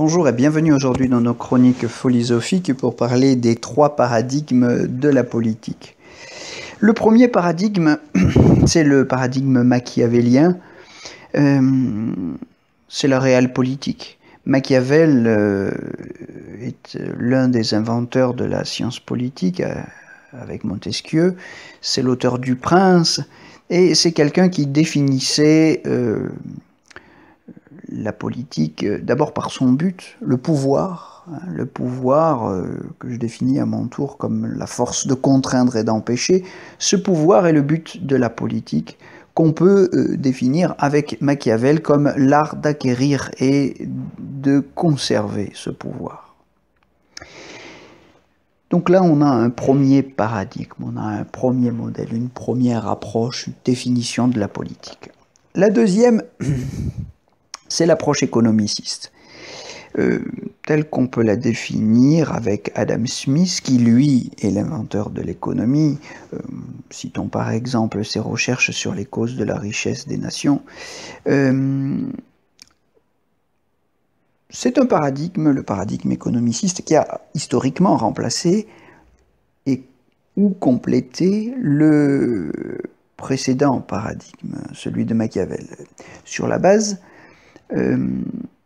Bonjour et bienvenue aujourd'hui dans nos chroniques philosophiques pour parler des trois paradigmes de la politique. Le premier paradigme, c'est le paradigme machiavélien, c'est la réelle politique. Machiavel est l'un des inventeurs de la science politique avec Montesquieu, c'est l'auteur du Prince et c'est quelqu'un qui définissait la politique d'abord par son but, le pouvoir que je définis à mon tour comme la force de contraindre et d'empêcher. Ce pouvoir est le but de la politique qu'on peut définir avec Machiavel comme l'art d'acquérir et de conserver ce pouvoir. Donc là, on a un premier paradigme, on a un premier modèle, une première approche, une définition de la politique. La deuxième, c'est l'approche économiciste, telle qu'on peut la définir avec Adam Smith, qui lui est l'inventeur de l'économie. Citons par exemple ses recherches sur les causes de la richesse des nations. C'est un paradigme, le paradigme économiciste, qui a historiquement remplacé ou complété le précédent paradigme, celui de Machiavel, sur la base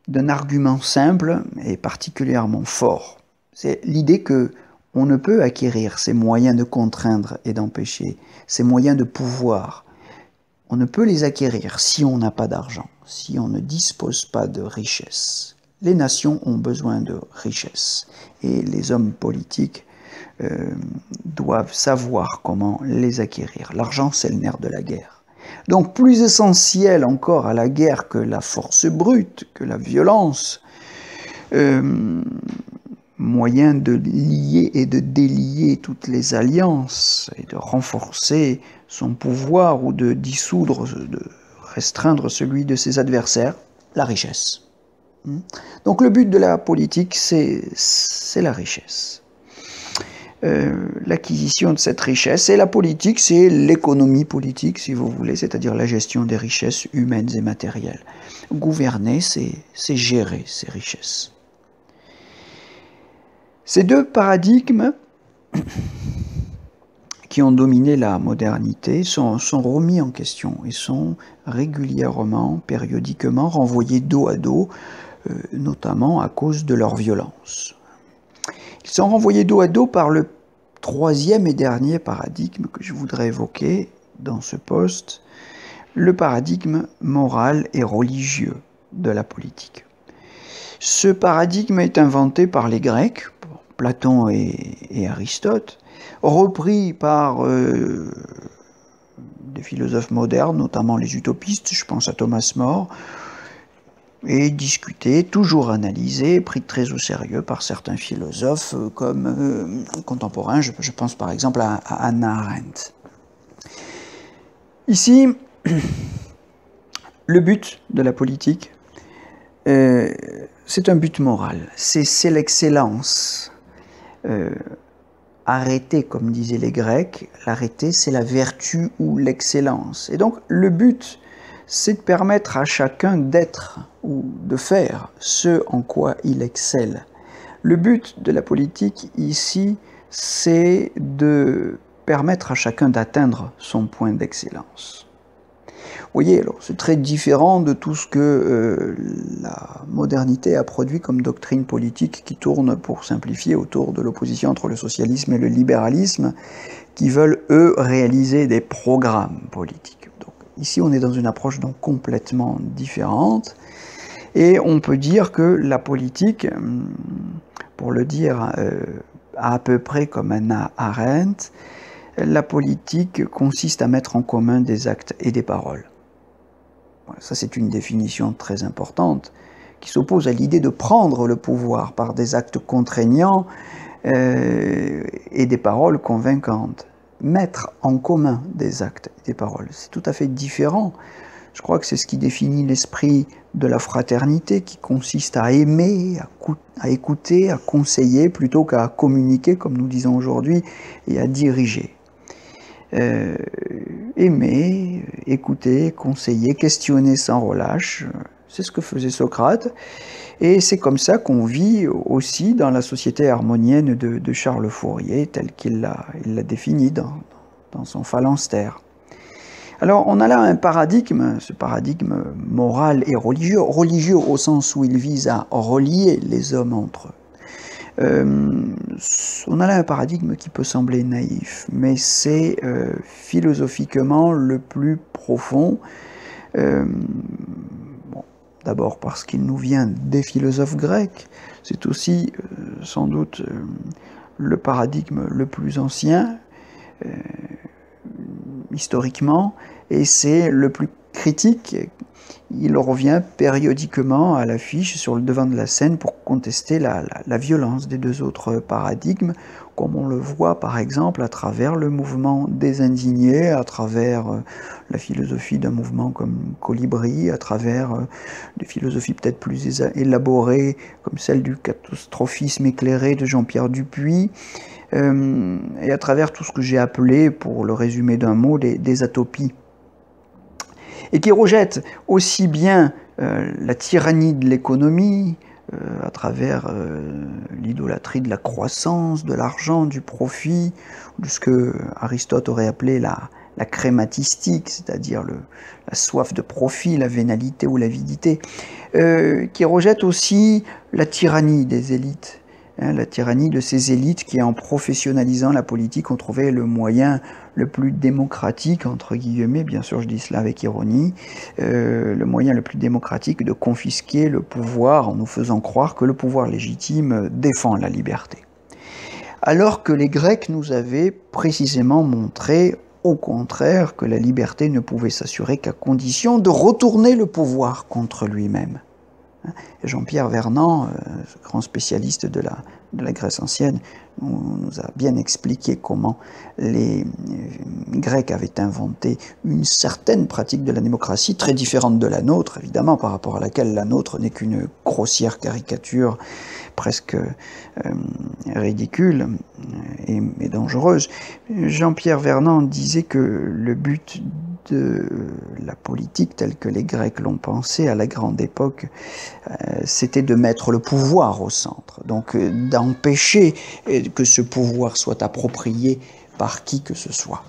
d'un argument simple et particulièrement fort. C'est l'idée que on ne peut acquérir ces moyens de contraindre et d'empêcher, ces moyens de pouvoir. On ne peut les acquérir si on n'a pas d'argent, si on ne dispose pas de richesse. Les nations ont besoin de richesse et les hommes politiques doivent savoir comment les acquérir. L'argent, c'est le nerf de la guerre. Donc plus essentiel encore à la guerre que la force brute, que la violence, moyen de lier et de délier toutes les alliances et de renforcer son pouvoir ou de dissoudre, de restreindre celui de ses adversaires, la richesse. Donc le but de la politique, c'est la richesse. L'acquisition de cette richesse, et la politique, c'est l'économie politique, si vous voulez, c'est-à-dire la gestion des richesses humaines et matérielles. Gouverner, c'est gérer ces richesses. Ces deux paradigmes qui ont dominé la modernité sont remis en question et sont régulièrement, périodiquement renvoyés dos à dos, notamment à cause de leur violence. Ils sont renvoyés dos à dos par le troisième et dernier paradigme que je voudrais évoquer dans ce poste, le paradigme moral et religieux de la politique. Ce paradigme est inventé par les Grecs, Platon et Aristote, repris par des philosophes modernes, notamment les utopistes, je pense à Thomas More, et discuté, toujours analysé, pris très au sérieux par certains philosophes comme contemporains, je pense par exemple à Hannah Arendt. Ici, le but de la politique, c'est un but moral, c'est l'excellence. Arrêter, comme disaient les Grecs, l'arrêter, c'est la vertu ou l'excellence. Et donc, le but, c'est de permettre à chacun d'être ou de faire ce en quoi il excelle. Le but de la politique ici, c'est de permettre à chacun d'atteindre son point d'excellence. Vous voyez, alors c'est très différent de tout ce que la modernité a produit comme doctrine politique qui tourne, pour simplifier, autour de l'opposition entre le socialisme et le libéralisme, qui veulent, eux, réaliser des programmes politiques. Donc, ici, on est dans une approche donc complètement différente, et on peut dire que la politique, pour le dire à peu près comme Hannah Arendt, la politique consiste à mettre en commun des actes et des paroles. Ça, c'est une définition très importante qui s'oppose à l'idée de prendre le pouvoir par des actes contraignants et des paroles convaincantes. Mettre en commun des actes et des paroles, c'est tout à fait différent. Je crois que c'est ce qui définit l'esprit de la fraternité, qui consiste à aimer, à écouter, à conseiller, plutôt qu'à communiquer, comme nous disons aujourd'hui, et à diriger. Aimer, écouter, conseiller, questionner sans relâche, C'est ce que faisait Socrate. Et c'est comme ça qu'on vit aussi dans la société harmonienne de Charles Fourier, telle qu'il l'a définie dans son phalanstère. Alors on a là un paradigme, ce paradigme moral et religieux, religieux au sens où il vise à relier les hommes entre eux. On a là un paradigme qui peut sembler naïf, mais c'est philosophiquement le plus profond. Bon, d'abord parce qu'il nous vient des philosophes grecs, c'est aussi sans doute le paradigme le plus ancien, historiquement, et c'est le plus critique. Il revient périodiquement à l'affiche sur le devant de la scène pour contester la violence des deux autres paradigmes, comme on le voit par exemple à travers le mouvement des indignés, à travers la philosophie d'un mouvement comme Colibri, à travers des philosophies peut-être plus élaborées comme celle du catastrophisme éclairé de Jean-Pierre Dupuy, et à travers tout ce que j'ai appelé, pour le résumer d'un mot, des atopies. Et qui rejette aussi bien la tyrannie de l'économie, à travers l'idolâtrie de la croissance, de l'argent, du profit, de ce que Aristote aurait appelé la crématistique, c'est-à-dire la soif de profit, la vénalité ou l'avidité, qui rejette aussi la tyrannie des élites. La tyrannie de ces élites qui, en professionnalisant la politique, ont trouvé le moyen le plus démocratique, entre guillemets, bien sûr je dis cela avec ironie, le moyen le plus démocratique de confisquer le pouvoir en nous faisant croire que le pouvoir légitime défend la liberté. Alors que les Grecs nous avaient précisément montré, au contraire, que la liberté ne pouvait s'assurer qu'à condition de retourner le pouvoir contre lui-même. Jean-Pierre Vernant, ce grand spécialiste de la Grèce ancienne, nous a bien expliqué comment les Grecs avaient inventé une certaine pratique de la démocratie, très différente de la nôtre, évidemment, par rapport à laquelle la nôtre n'est qu'une grossière caricature presque ridicule et dangereuse. Jean-Pierre Vernant disait que le but de la politique telle que les Grecs l'ont pensée à la grande époque, c'était de mettre le pouvoir au centre, donc d'empêcher que ce pouvoir soit approprié par qui que ce soit.